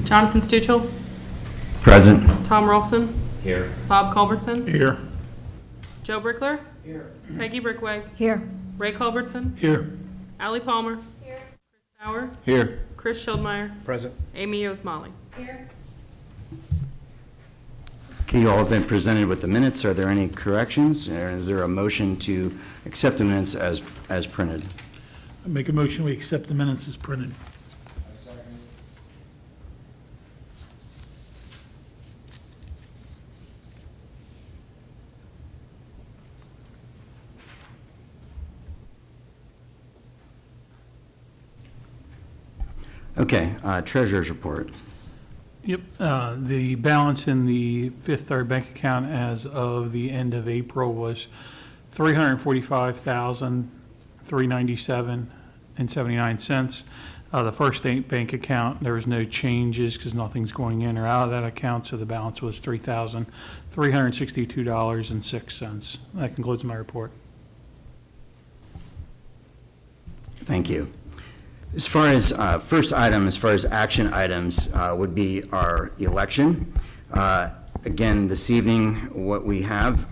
Jonathan Stuchel, Present. Tom Rolfson, Here. Bob Culbertson, Here. Joe Brickler, Here. Peggy Brickweg, Here. Ray Culbertson, Here. Allie Palmer, Chris Sauer, Here. Chris Schildmeyer, Present. Amy Osmalley. Okay, you all have been presented with the minutes. Are there any corrections? Or is there a motion to accept the minutes as printed? I make a motion, we accept the minutes as printed. Okay, treasurer's report. Yep, the balance in the Fifth Third Bank account as of the end of April was $345,397.79. The First State Bank account, there was no changes because nothing's going in or out of that account, so the balance was $3,362.06. That concludes my report. Thank you. As far as first item, as far as action items, would be our election. Again, this evening, what we have,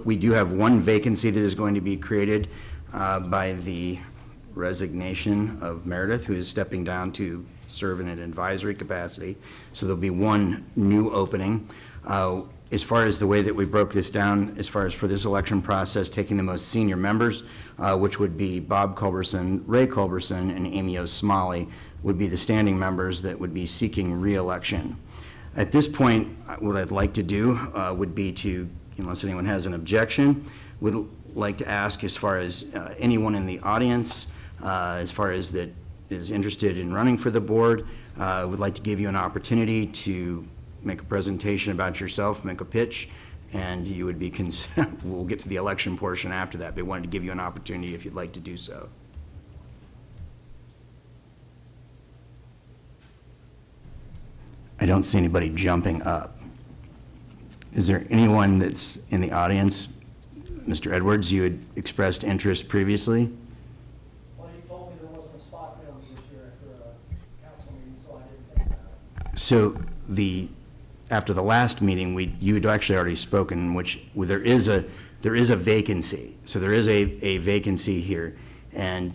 we do have one vacancy that is going to be created by the resignation of Meredith, who is stepping down to serve in an advisory capacity. So there'll be one new opening. As far as the way that we broke this down, as far as for this election process, taking the most senior members, which would be Bob Culbertson, Ray Culbertson, and Amy Osmalley, would be the standing members that would be seeking re-election. At this point, what I'd like to do would be to, unless anyone has an objection, would like to ask as far as anyone in the audience, as far as that is interested in running for the board, would like to give you an opportunity to make a presentation about yourself, make a pitch, and you would be, we'll get to the election portion after that, but I wanted to give you an opportunity if you'd like to do so. I don't see anybody jumping up. Is there anyone that's in the audience? Mr. Edwards, you had expressed interest previously. Well, he told me there wasn't a spot for me this year after a council meeting, so I didn't think about it. So after the last meeting, you had actually already spoken, which there is a vacancy. So there is a vacancy here, and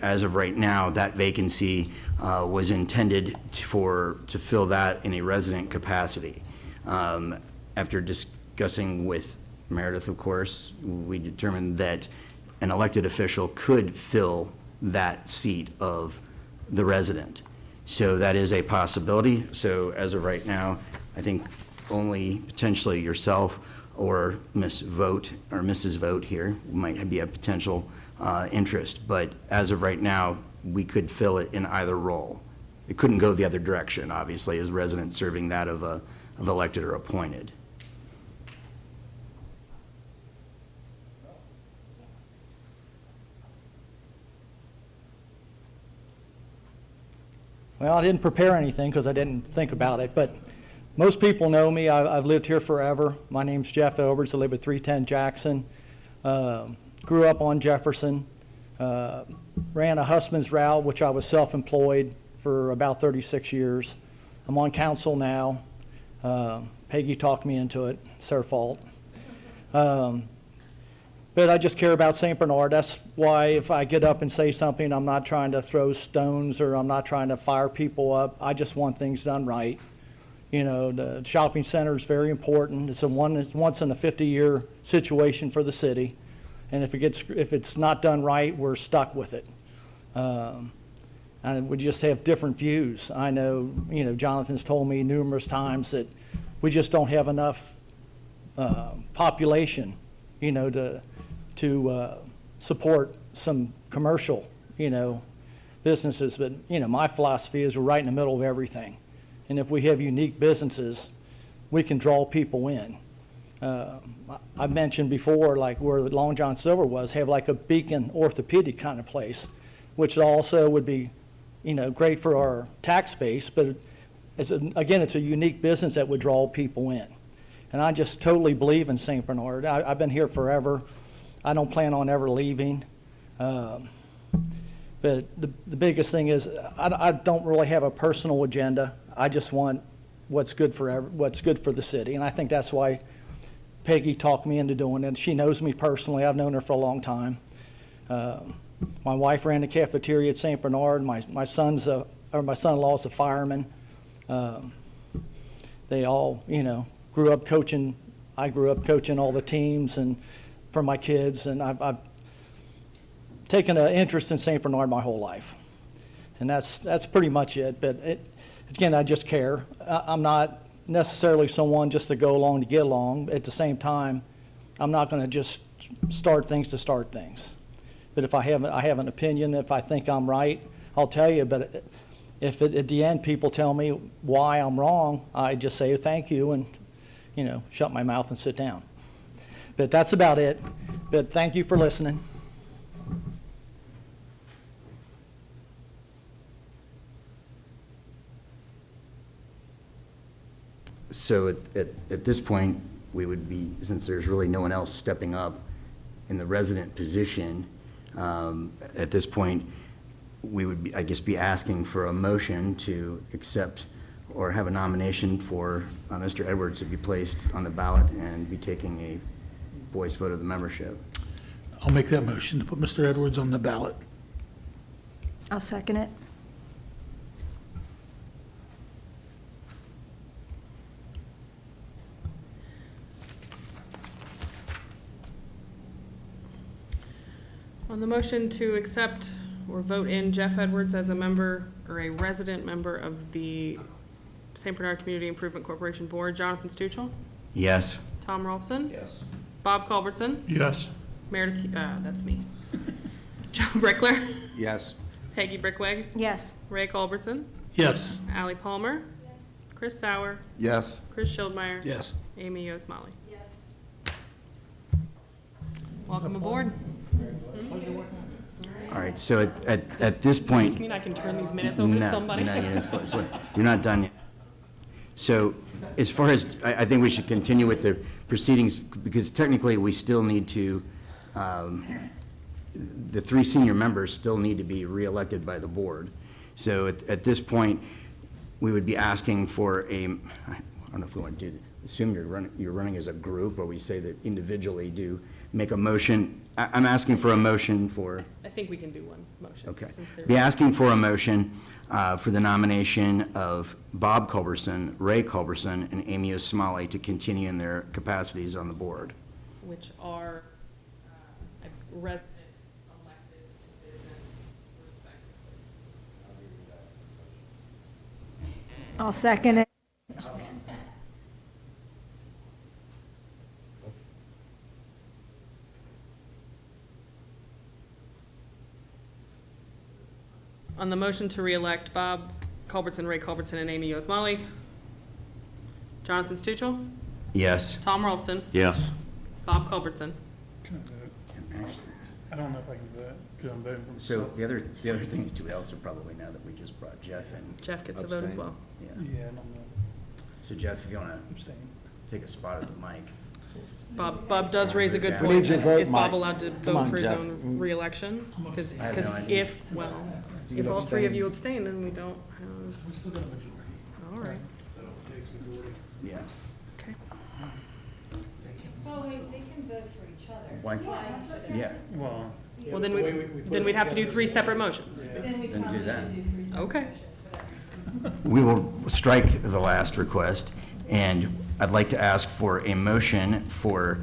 as of right now, that vacancy was intended to fill that in a resident capacity. After discussing with Meredith, of course, we determined that an elected official could fill that seat of the resident. So that is a possibility. So as of right now, I think only potentially yourself or Ms. Vogt or Mrs. Vogt here might be a potential interest. But as of right now, we could fill it in either role. It couldn't go the other direction, obviously, as residents serving that of elected or appointed. Well, I didn't prepare anything because I didn't think about it, but most people know me. I've lived here forever. My name's Jeff Edwards. I live at 310 Jackson. Grew up on Jefferson. Ran a husband's route, which I was self-employed for about 36 years. I'm on council now. Peggy talked me into it. It's her fault. But I just care about St. Bernard. That's why if I get up and say something, I'm not trying to throw stones or I'm not trying to fire people up. I just want things done right. You know, the shopping center is very important. It's once in a 50-year situation for the city. And if it's not done right, we're stuck with it. And we just have different views. I know, Jonathan's told me numerous times that we just don't have enough population, to support some commercial, businesses. But, my philosophy is we're right in the middle of everything. And if we have unique businesses, we can draw people in. I mentioned before, like where Long John Silver was, have like a Beacon orthopedic kind of place, which also would be, great for our tax base, but again, it's a unique business that would draw people in. And I just totally believe in St. Bernard. I've been here forever. I don't plan on ever leaving. But the biggest thing is I don't really have a personal agenda. I just want what's good for the city. And I think that's why Peggy talked me into doing it. She knows me personally. I've known her for a long time. My wife ran the cafeteria at St. Bernard. My son-in-law is a fireman. They all, grew up coaching. I grew up coaching all the teams and for my kids, and I've taken an interest in St. Bernard my whole life. And that's pretty much it. But again, I just care. I'm not necessarily someone just to go along to get along. At the same time, I'm not going to just start things to start things. But if I have an opinion, if I think I'm right, I'll tell you. But if at the end people tell me why I'm wrong, I just say thank you and, shut my mouth and sit down. But that's about it. But thank you for listening. So at this point, we would be, since there's really no one else stepping up in the resident position, at this point, we would be, I guess, be asking for a motion to accept or have a nomination for Mr. Edwards to be placed on the ballot and be taking a voice vote of the membership. I'll make that motion to put Mr. Edwards on the ballot. I'll second it. On the motion to accept or vote in Jeff Edwards as a member or a resident member of the St. Bernard Community Improvement Corporation Board, Jonathan Stuchel, Yes. Tom Rolfson, Yes. Bob Culbertson, Yes. Meredith, that's me, Joe Brickler, Yes. Peggy Brickweg, Yes. Ray Culbertson, Yes. Allie Palmer, Chris Sauer, Yes. Chris Schildmeyer, Yes. Amy Osmalley. Welcome aboard. All right, so at this point. Does this mean I can turn these minutes over to somebody? No, you're not done yet. So as far as, I think we should continue with the proceedings, because technically we still need to, the 3 senior members still need to be reelected by the board. So at this point, we would be asking for I don't know if we want to do, assume you're running as a group, or we say that individually make a motion. I'm asking for a motion for. I think we can do one motion. Okay. since they're- Be asking for a motion for the nomination of Bob Culberson, Ray Culberson, and Amy Osmalley to continue in their capacities on the board. Which are resident, elected, and business respectively. I'll second it. On the motion to reelect Bob Culbertson, Ray Culbertson, and Amy Osmalley, Jonathan Stuchel, Yes. Tom Rolfson, Yes. Bob Culbertson. I don't know if I can vote, because I'm voting for So the other things too also probably now that we just brought Jeff in. Jeff gets a vote as well. Yeah. Yeah, I don't know. So Jeff, if you want to Abstain. take a spot at the mic. Bob does raise a good We point. need your vote, Is Bob Mike. allowed to Come vote on, for his Jeff. own reelection? Because I have no idea. if all 3 of you abstain, then we don't have, We still got a majority, all right, so it takes majority. Yeah. okay. Well, they can vote for each other. Why? Yeah. Well, Well, then we'd have to do 3 separate motions. Then we Then do probably that. should do 3 separate Okay. motions for that reason. We will strike the last request, and I'd like to ask for a motion for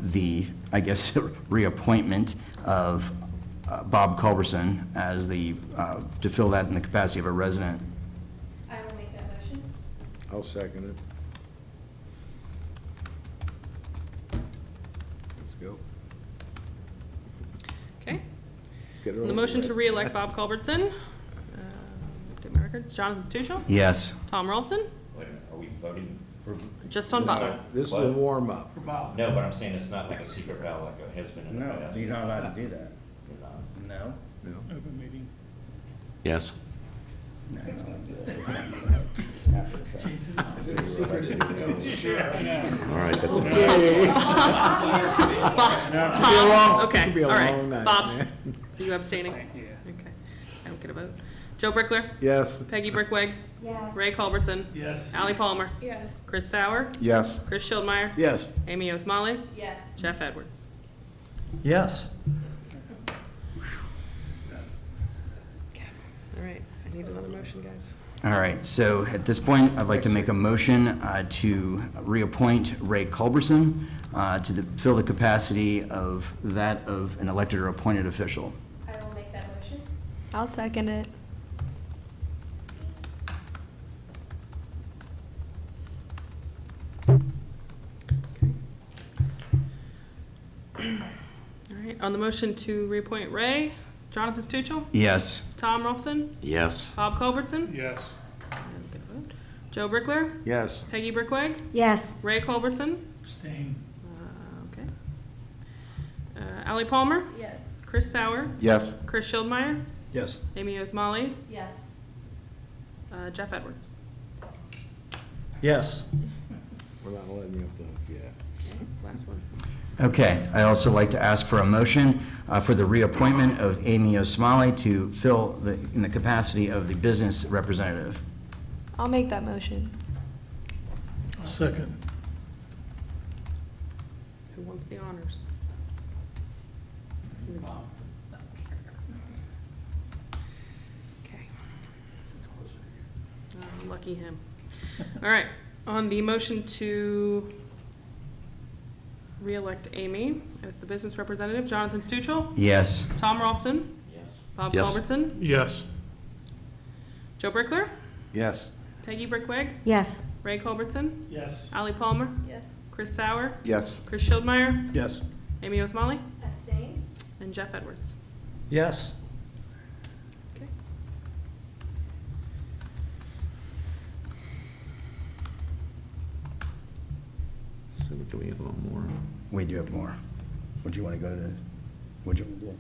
the, I guess, reappointment of Bob Culberson as to fill that in the capacity of a resident. I will make that motion. I'll second it. Let's go. Okay. Let's get it On the over motion with. to reelect Bob Culbertson, get my records, Jonathan Stuchel, Yes. Tom Rolfson, Wait a minute, are we voting for? just on Bob. This is a warm-up. No, but I'm saying it's not like a secret ballot like it has been in the past. not allowed to do that. You're not. No? No. open meeting. Yes. All right, that's Bob, okay, be a all right. long night, Bob, man. are you abstaining? Yeah. Okay, I don't get a vote. Joe Brickler, Yes. Peggy Brickwig, Yes. Ray Culbertson, Yes. Allie Palmer, Yes. Chris Sauer, Yes. Chris Schildmeyer, Yes. Amy Osmalley, Yes. Jeff Edwards. Yes. All right, I need another motion, guys. All right, so at this point, I'd like to make a motion to reappoint Ray Culberson fill the capacity of that of an elected or appointed official. I will make that motion. I'll second it. All right, on the motion to reappoint Ray, Jonathan Stuchel, Yes. Tom Rolfson, Yes. Bob Culbertson, Yes. Joe Brickler, Yes. Peggy Brickwig, Yes. Ray Culbertson, Abstain. okay. Allie Palmer, Yes. Chris Sauer, Yes. Chris Schildmeyer, Yes. Amy Osmalley, Yes. Jeff Edwards. Yes. We're not letting you off the hook yet. Okay, last one. Okay, I'd also like to ask for a motion for the reappointment of Amy Osmalley to fill in the capacity of the business representative. I'll make that motion. I'll second. Who wants the honors? Okay. Lucky him. All right, on the motion to re-elect Amy as the business representative, Jonathan Stuchel, Yes. Tom Rolfson, Yes. Bob Yes. Culbertson, Yes. Joe Brickler, Yes. Peggy Brickwig, Yes. Ray Culbertson, Yes. Allie Palmer, Yes. Chris Sauer, Yes. Chris Schildmeyer, Yes. Amy Osmalley, Abstain? and Jeff Edwards. Yes. Okay. So do we have one more? We do have more. Would you want to go to, would you want to do?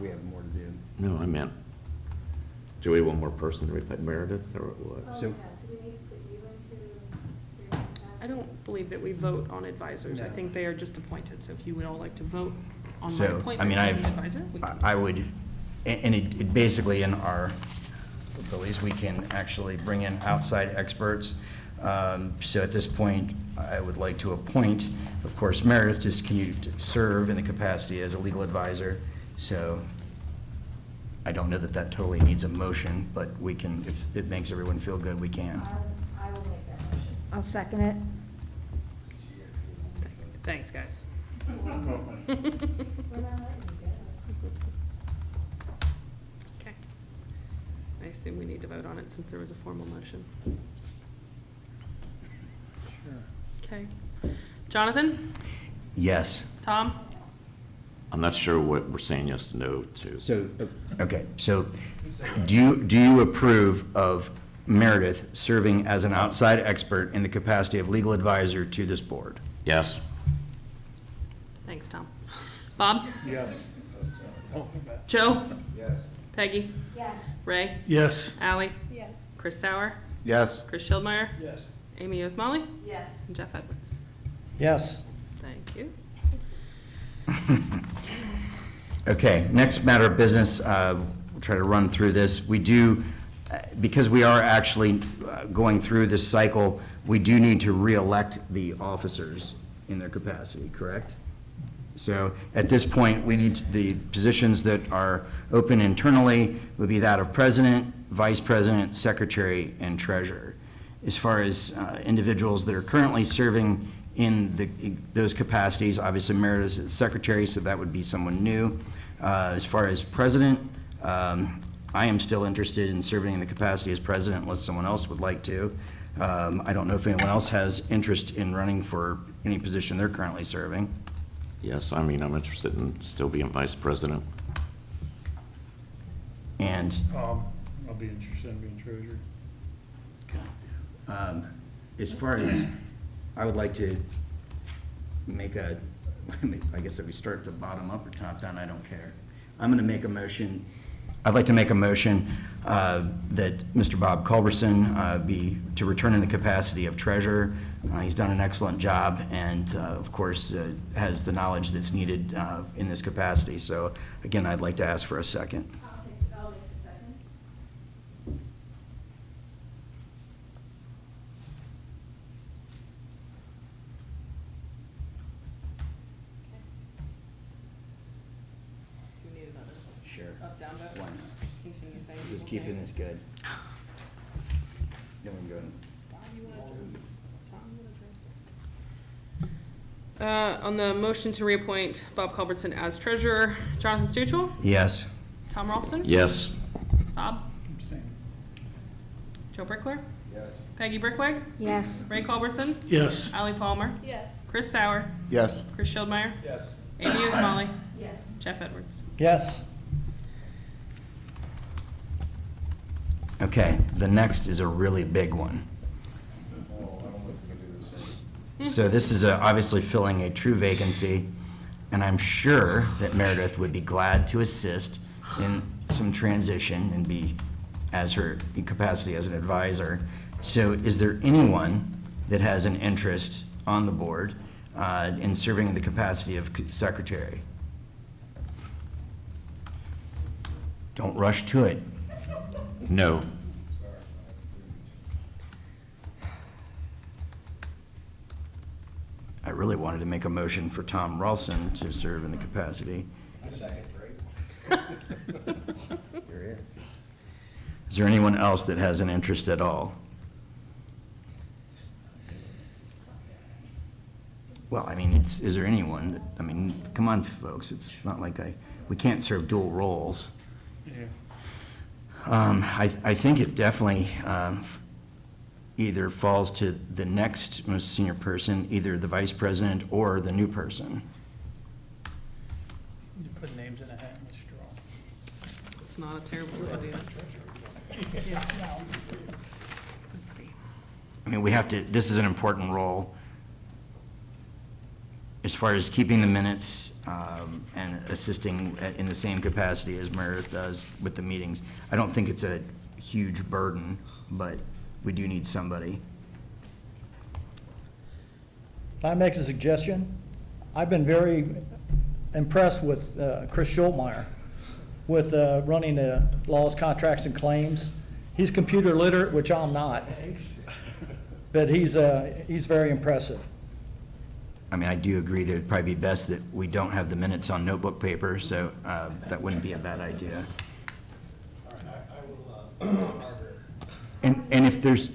We have more to do. No, I meant, do we have one more person to replace Meredith or what? So- Do we need to put you into your capacity? I don't believe that we vote on advisors. I think they are just appointed. So if you would all like to vote on my So, I appointment mean, as an advisor, we can. I would, and it basically in our abilities, we can actually bring in outside experts. So at this point, I would like to appoint, of course, Meredith just continued to serve in the capacity as a legal advisor. So I don't know that that totally needs a motion, but we can, if it makes everyone feel good, we can. I will make that motion. I'll second it. Thanks, guys. We're not letting you go. Okay. I assume we need to vote on it since there was a formal motion. Okay. Jonathan? Yes. Tom? I'm not sure what we're saying yes or no to. So, okay, so do you approve of Meredith serving as an outside expert in the capacity of legal advisor to this board? Yes. Thanks, Tom. Bob? Yes. Joe? Yes. Peggy? Yes. Ray? Yes. Allie? Yes. Chris Sauer? Yes. Chris Schildmeyer? Yes. Amy Osmalley? Yes. And Jeff Edwards. Yes. Thank you. Okay, next matter of business, we'll try to run through this. We do, because we are actually going through this cycle, we do need to re-elect the officers in their capacity, correct? So at this point, we need, the positions that are open internally would be that of president, vice president, secretary, and treasurer. As far as individuals that are currently serving in those capacities, obviously Meredith is the secretary, so that would be someone new. As far as president, I am still interested in serving in the capacity as president unless someone else would like to. I don't know if anyone else has interest in running for any position they're currently serving. Yes, I mean, I'm interested in still being vice president. And I'll be interested in being treasurer. as far as, I would like to make a, I guess if we start at the bottom up or top down, I don't care. I'm going to make a motion, I'd like to make a motion that Mr. Bob Culberson be to return in the capacity of treasurer. He's done an excellent job and, of course, has the knowledge that's needed in this capacity. So, again, I'd like to ask for a second. I'll make the second. down vote? Why not? Just continue saying. Just evil keeping things. this good. Then we can go. On the motion to reappoint Bob Culbertson as treasurer, Jonathan Stuchel, Yes. Tom Rolfson, Yes. Bob, Joe Brickler, Yes. Peggy Brickwig, Yes. Ray Culbertson, Yes. Allie Palmer, Yes. Chris Sauer, Yes. Chris Schildmeyer, Yes. Amy Ismaili, Yes. Jeff Edwards. Yes. Okay, the next is a really big one. So this is obviously filling a true vacancy, and I'm sure that Meredith would be glad to assist in some transition and be, as her capacity as an advisor. So is there anyone that has an interest on the board in serving in the capacity of secretary? Don't rush to it. No. I really wanted to make a motion for Tom Rolfson to serve in the capacity. You're in. Is there anyone else that has an interest at all? Well, I mean, is there anyone that, I mean, come on, folks, it's not like we can't serve dual roles. Yeah. I think it definitely either falls to the next most senior person, either the vice president or the new person. You put names in a hat and a straw. It's not a terrible idea. Yeah. Let's see. I mean, we have to, this is an important role as far as keeping the minutes and assisting in the same capacity as Meredith does with the meetings. I don't think it's a huge burden, but we do need somebody. Can I make a suggestion? I've been very impressed with Chris Schultmeyer with running the laws, contracts, and claims. He's computer literate, which I'm not. But he's very impressive. I mean, I do agree that it'd probably be best that we don't have the minutes on notebook paper, so that wouldn't be a bad idea. All right, I will, Margaret. And if there's,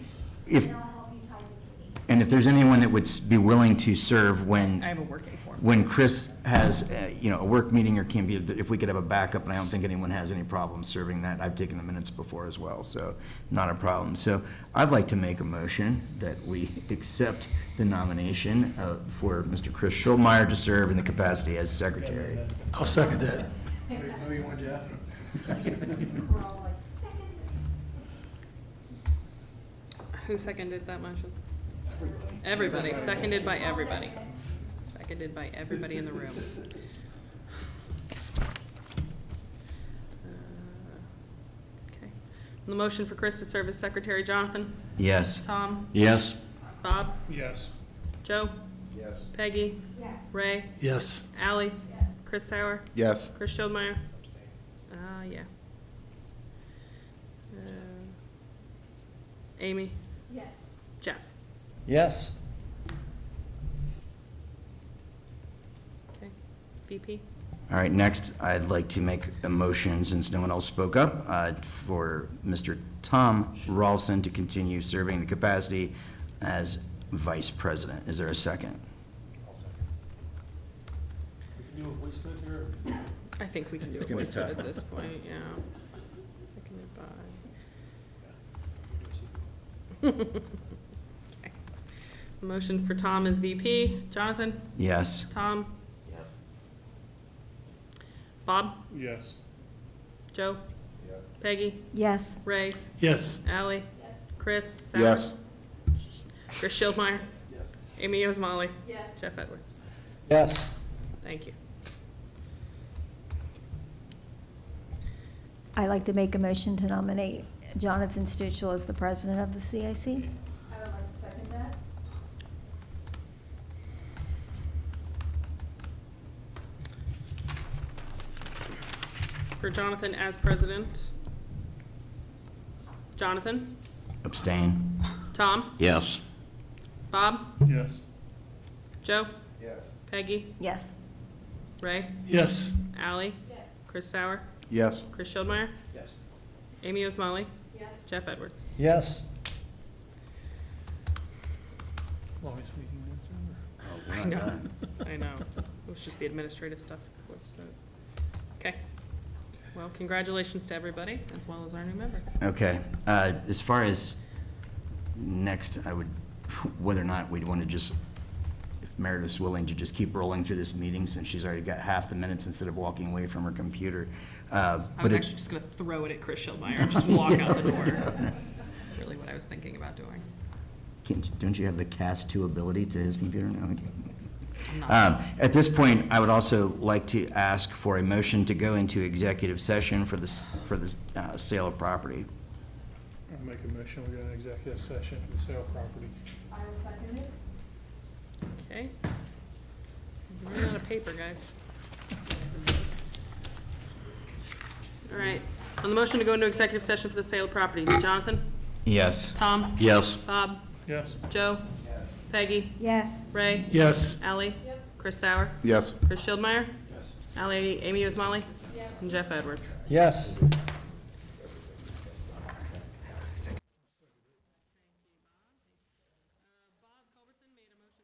if, And I'll help you type if you need. and if there's anyone that would be willing to serve I when, have a working form. when Chris has, a work meeting or can be, if we could have a backup, and I don't think anyone has any problem serving that. I've taken the minutes before as well, so not a problem. So I'd like to make a motion that we accept the nomination for Mr. Chris Schultmeyer to serve in the capacity as secretary. I'll second that. Who you want, Jeff? We're all like, second. Who seconded that motion? Everybody, seconded by everybody. Seconded by everybody in the room. Okay. On the motion for Chris to serve as secretary, Jonathan, Yes. Tom, Yes. Bob, Yes. Joe, Yes. Peggy, Yes. Ray, Yes. Allie, Yes. Chris Sauer, Yes. Chris Schildmeyer. Yeah. Amy, Yes. Jeff. Yes. Okay. VP. All right, next, I'd like to make a motion, since no one else spoke up, for Mr. Tom Rolfson to continue serving the capacity as vice president. Is there a second? We can do a voice vote here. I think we can do It's a gonna be voice vote tough. at this point, yeah. Seconded by. Okay. Motion for Tom as VP. Jonathan? Yes. Tom? Yes. Bob? Yes. Joe? Yes. Peggy? Yes. Ray? Yes. Allie? Yes. Chris? Sauer? Yes. Chris Schildmeyer? Yes. Amy Ismaili? Yes. Jeff Edwards? Yes. Thank you. I'd like to make a motion to nominate Jonathan Stuchel as the president of the CIC. I would like to second that. For Jonathan as president. Jonathan? Abstain? Tom? Yes. Bob? Yes. Joe? Yes. Peggy? Yes. Ray? Yes. Allie? Yes. Chris Sauer? Yes. Chris Schildmeyer, Yes. Amy Osmali, Yes. Jeff Edwards. Yes. Longest meeting minutes ever. I know, I know. It was just the administrative stuff. Let's vote. Okay. Well, congratulations to everybody, as well as our new member. Okay, as far as next, I would, whether or not we'd want to just, if Meredith's willing to just keep rolling through this meeting since she's already got half the minutes instead of walking away from her computer. I But was it- actually just gonna throw it at Chris Schildmeyer and just walk out the door. That's really what I was thinking about doing. Don't you have the cast 2 ability to his computer? No. I'm not- At this point, I would also like to ask for a motion to go into executive session for the sale of property. I'll make a motion, we go into executive session for the sale of property. I will second it. Okay. I'm running out of paper, guys. All right. On the motion to go into executive session for the sale of property, Jonathan? Yes. Tom? Yes. Bob? Yes. Joe? Yes. Peggy? Yes. Ray? Yes. Ally? Chris Sauer? Yes. Chris Schildmeyer? Yes. Ally, Amy Osmali? Yes. And Jeff Edwards. Yes.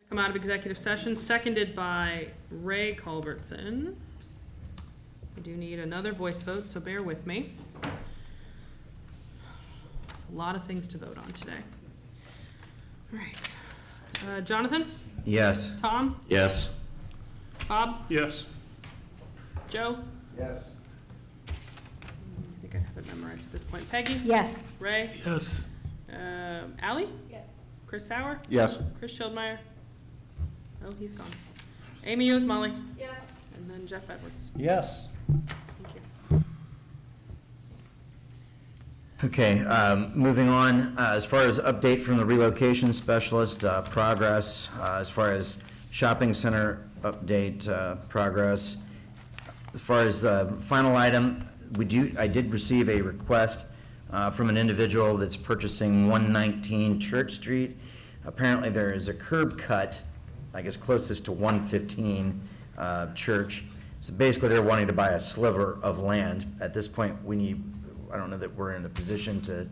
Come out of executive session, seconded by Ray Culbertson. We do need another voice vote, so bear with me. There's a lot of things to vote on today. All right. Jonathan? Yes. Tom? Yes. Bob? Yes. Joe? Yes. I think I have it memorized at this point. Peggy? Yes. Ray? Yes. Ally? Yes. Chris Sauer? Yes. Chris Schildmeyer? Oh, he's gone. Amy Osmali? Yes. And then Jeff Edwards. Yes. Thank you. Okay, moving on, as far as update from the relocation specialist, progress, as far as shopping center update, progress. As far as the final item, I did receive a request from an individual that's purchasing 119 Church Street. Apparently there is a curb cut, I guess closest to 115 Church. So basically, they're wanting to buy a sliver of land. At this point, I don't know that we're in the position to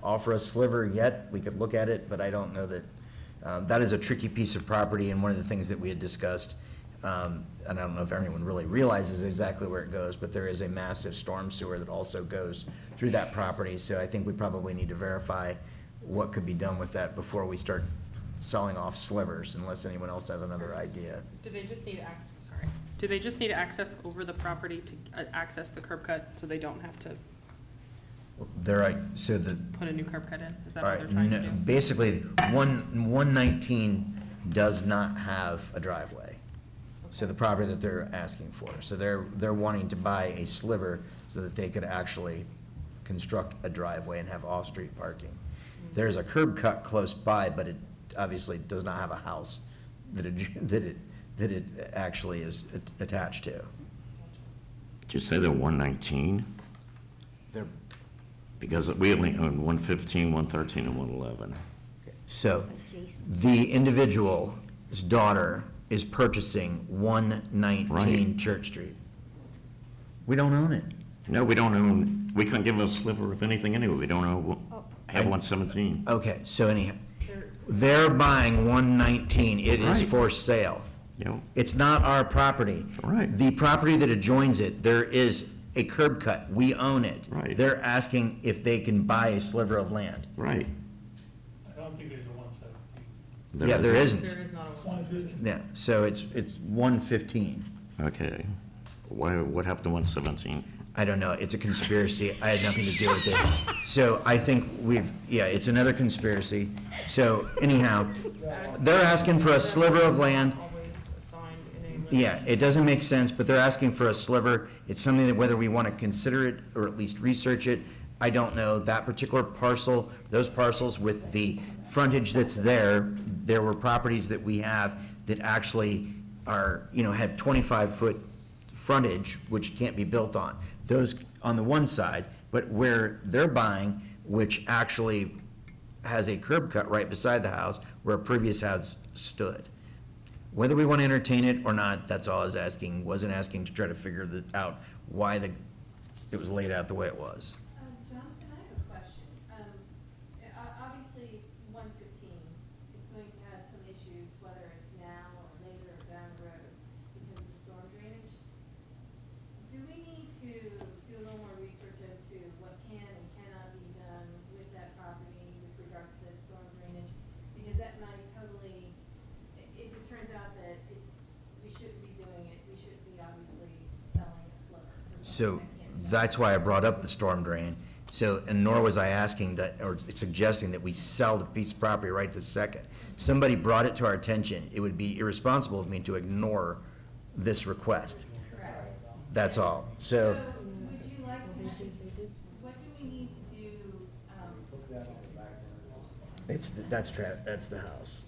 offer a sliver yet. We could look at it, but I don't know that, that is a tricky piece of property, and one of the things that we had discussed, and I don't know if everyone really realizes exactly where it goes, but there is a massive storm sewer that also goes through that property. So I think we probably need to verify what could be done with that before we start selling off slivers, unless anyone else has another idea. Do they just need, sorry, do they just need access over the property to access the curb cut so they don't have to So the, put a new curb cut in? Is that all what they're right, trying to no, do? basically, 119 does not have a driveway. So the property that they're asking for. So they're wanting to buy a sliver so that they could actually construct a driveway and have off-street parking. There's a curb cut close by, but it obviously does not have a house that it actually is attached to. Did you say they're 119? They're, Because we only own 115, 113, and 111. so, the individual's daughter is purchasing 119 Right. Church Street. We don't own it. No, we don't own, we couldn't give a sliver of anything anyway. We don't own, have 117. Okay, so anyhow, they're buying 119, it is Right. for sale. You know, It's not our property. Right. The property that adjoins it, there is a curb cut, we own it. Right. They're asking if they can buy a sliver of land. right. I don't think there's a 117. Yeah, there isn't. There is not a one. Yeah, so it's 115. Okay. What happened to 117? I don't know, it's a conspiracy, I had nothing to do with it. So I think it's another conspiracy. So anyhow, they're asking for a sliver of land. Always assigned in a list. Yeah, it doesn't make sense, but they're asking for a sliver. It's something that whether we want to consider it or at least research it, I don't know. That particular parcel, those parcels with the frontage that's there were properties that we have that actually are, have 25-foot frontage, which can't be built on. Those on the one side, but where they're buying, which actually has a curb cut right beside the house where a previous house stood. Whether we want to entertain it or not, that's all I was asking. Wasn't asking to try to figure out why it was laid out the way it was. Jonathan, I have a question. Obviously, 115 is going to have some issues, whether it's now or later or down the road, because of the storm drainage. Do we need to do a little more research as to what can and cannot be done with that property with regards to the storm drainage? Because that might totally, if it turns out that we shouldn't be doing it, we shouldn't be obviously selling a sliver for So something that can't be done. that's why I brought up the storm drain. So, and nor was I asking that, or suggesting that we sell the piece of property right this second. Somebody brought it to our attention. It would be irresponsible of me to ignore this request. Correct. That's all. So So, would you like to, what do we need to do, that's the house,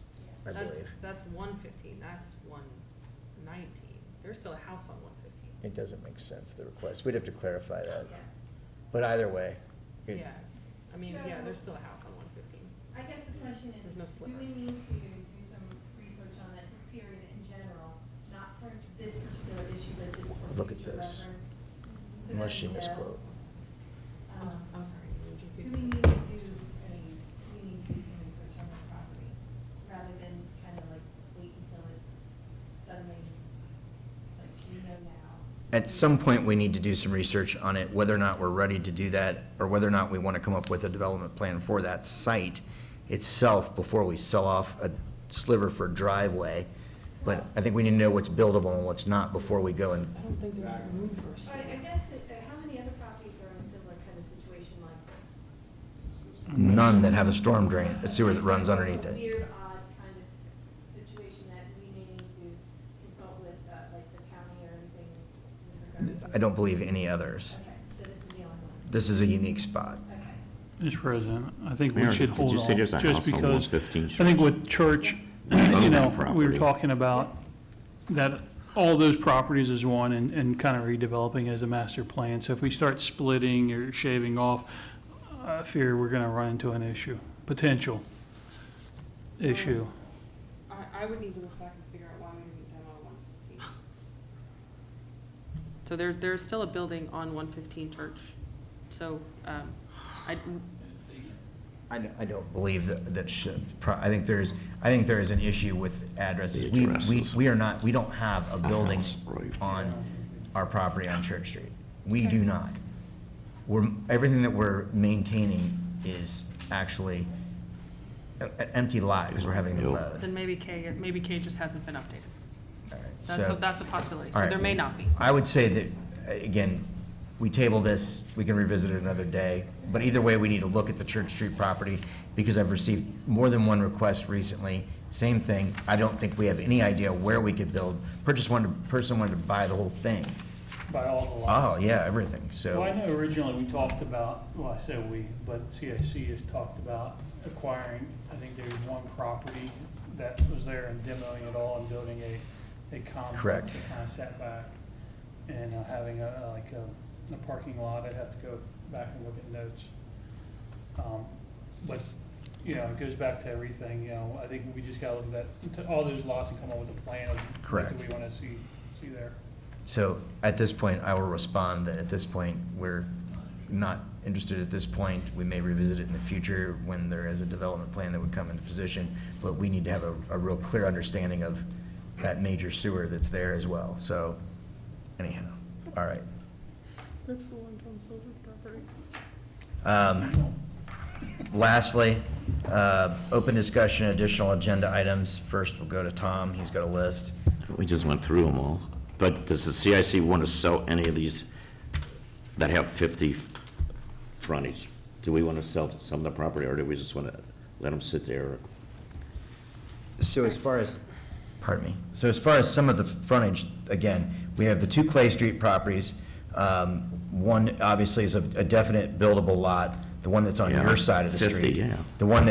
I believe. That's 115, that's 119. There's still a house on 115. It doesn't make sense, the request. We'd have to clarify that. yeah. But either way, it- Yeah, I mean, yeah, there's still a house on 115. I guess the question is, There's no do sliver. we need to do some research on that, just period in general, not for this particular issue, but just for Look at future this. reference? So unless that she we know, misquote. I'm sorry. would you Do repeat we this? need to do some research on that property, rather than kind of like wait until it suddenly, like, you know now? At some point, we need to do some research on it, whether or not we're ready to do that, or whether or not we want to come up with a development plan for that site itself before we sell off a sliver for driveway. But I think we need to know what's buildable and what's not before we go and, I don't think there's room for a So I guess, how many other properties are in a similar kind of situation like this? none that have a storm drain, a sewer that runs underneath A it. weird, odd kind of situation that we may need to consult with, like the county or anything with regards to? I don't believe any others. Okay, so this is the only one? This is a unique spot. Okay. Mr. President, I think we Mayor, should did hold you off, say there's a just house on because, 115 I think Church? with Church, own you know, that we were property. talking about that all those properties as one and kind of redeveloping as a master plan. So if we start splitting or shaving off, I fear we're gonna run into an issue, potential issue. I would need to look back and figure out why we didn't demo 115. So there's still a building on 115 Church. So, I don't believe that should, I think there is an issue with addresses. The addresses. We are not, we don't have a building house, right. on our property on Church Street. We do not. Everything that we're maintaining is actually an empty lot because we're having them Yep. mowed. then maybe K just hasn't been updated. All right, That's so- that's a possibility. all So right. there may not be. I would say that, again, we table this, we can revisit it another day, but either way, we need to look at the Church Street property, because I've received more than one request recently, same thing, I don't think we have any idea where we could build. Person wanted to buy the whole thing. By all the lots. Oh, yeah, everything, Well, I so, know originally we talked about, well, I say we, but CIC has talked about acquiring, I think there's one property that was there and demoing it all and building a complex Correct. that kind of sat back and having a parking lot. I'd have to go back and look at notes. But, you know, it goes back to everything, you know, I think we just gotta look at that, to all those lots and come up with a plan of Correct. what do we wanna see there. so at this point, I will respond that at this point, we're not interested at this point. We may revisit it in the future when there is a development plan that would come into position, but we need to have a real clear understanding of that major sewer that's there as well, so anyhow, all right. That's the one on Silver property. Lastly, open discussion, additional agenda items. First, we'll go to Tom, he's got a list. We just went through them all. But does the CIC want to sell any of these that have 50 frontage? Do we want to sell some of the property, or do we just want to let them sit there? So as far as, pardon me, so as far as some of the frontage, again, we have the two Clay Street properties. One obviously is a definite buildable lot, the one that's on Yeah, your side of the 50, street. yeah. The one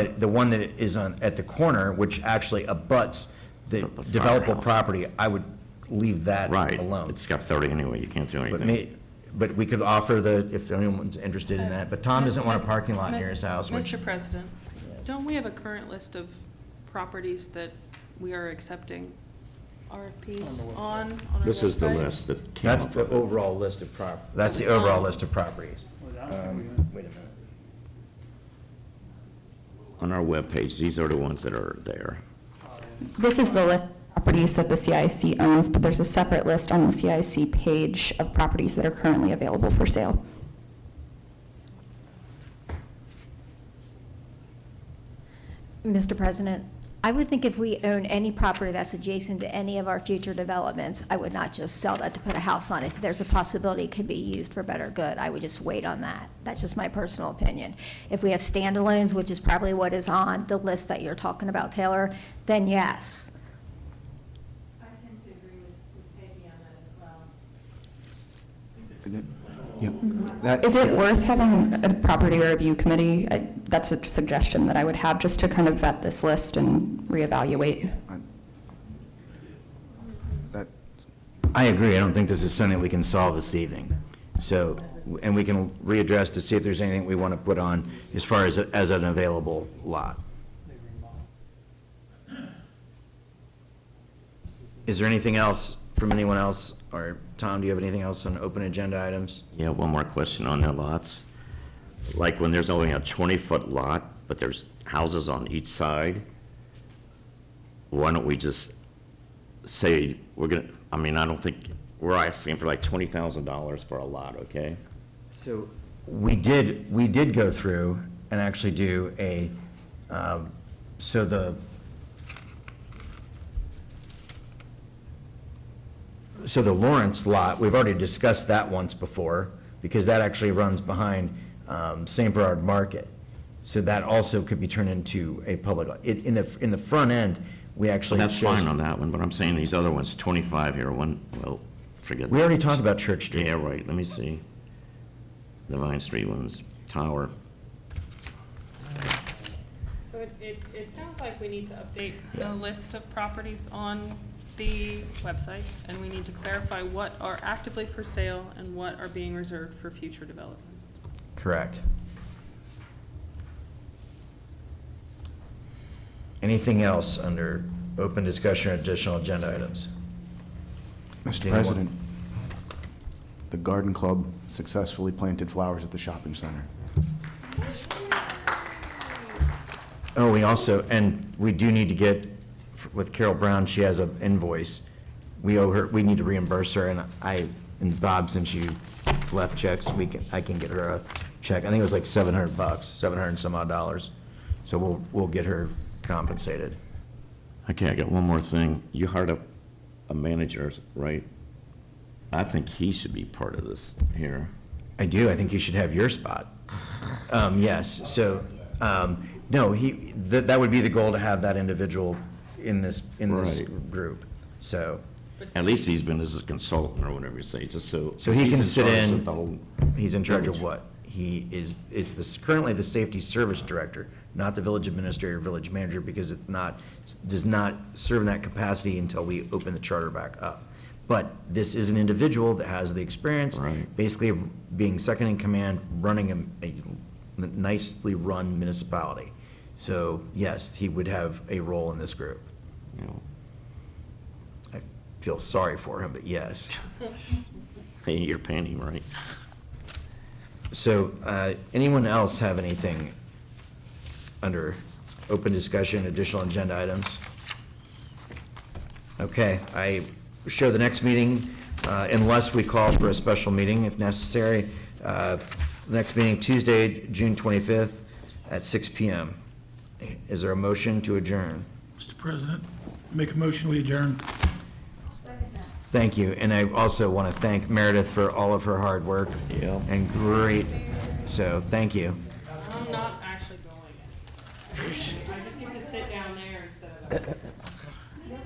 that is at the corner, which actually abuts the The developable firehouse. property, I would leave that Right. alone. It's got 30 anyway, you can't do But anything. but we could offer if anyone's interested in that, but Tom doesn't want a parking lot near his house, which. Mr. President, don't we have a current list of properties that we are accepting RFPs on our This is the website? list that came That's up the with it. overall list of that's the overall list of properties. Wait a minute. On our webpage, these are the ones that are there. This is the list of properties that the CIC owns, but there's a separate list on the CIC page of properties that are currently available for sale. Mr. President, I would think if we own any property that's adjacent to any of our future developments, I would not just sell that to put a house on. If there's a possibility it could be used for better good, I would just wait on that. That's just my personal opinion. If we have standalones, which is probably what is on the list that you're talking about, Taylor, then yes. I tend to agree with Peggy on that as well. Is it worth having a property review committee? That's a suggestion that I would have, just to kind of vet this list and reevaluate. I agree. I don't think this is something we can solve this evening. So, and we can readdress to see if there's anything we want to put on as far as an available lot. Is there anything else from anyone else? Or Tom, do you have anything else on open agenda items? Yeah, one more question on their lots. Like when there's only a 20-foot lot, but there's houses on each side, why don't we just say, we're gonna, I mean, I don't think, we're asking for like $20,000 for a lot, okay? So we did go through and actually do a, so the Lawrence lot, we've already discussed that once before, because that actually runs behind St. Bernard Market. So that also could be turned into a public, in the front end, we actually. That's fine on that one, but I'm saying these other ones, 25 here, well, forget. We already talked about Church Street. Yeah, right, let me see. The Vine Street ones, Tower. So it sounds like we need to update the list of properties on the website, and we need to clarify what are actively for sale and what are being reserved for future development. Correct. Anything else under open discussion or additional agenda items? Mr. President, the garden club successfully planted flowers at the shopping center. Oh, we also, and we do need to get, with Carol Brown, she has an invoice. We owe her, we need to reimburse her, and Bob, since you left checks, I can get her a check. I think it was like $700, 700 and some odd dollars. So we'll get her compensated. Okay, I got one more thing. You hired a manager, right? I think he should be part of this here. I do. I think you should have your spot. Yes. So, no, that would be the goal, to have that individual in this Right. group. So, At least he's been as a consultant or whatever you say, just so. so he he's can sit charge in. of the whole He's in charge of village. what? Currently the safety service director, not the village administrator, or village manager, because does not serve in that capacity until we open the charter back up. But this is an individual that has the experience, Right. basically being second in command, running a nicely run municipality. So, yes, he would have a role in this group. You know, I feel sorry for him, but yes. Hey, you're paying him, right? So, anyone else have anything under open discussion, additional agenda items? Okay, I show the next meeting, unless we call for a special meeting if necessary. Next meeting, Tuesday, June 25th at 6 PM. Is there a motion to adjourn? Mr. President, make a motion, we adjourn. Thank you, and I also want to thank Meredith for all of her hard work. Yeah. And great, so, thank you. I'm not actually going. I just get to sit down there instead of. Yeah.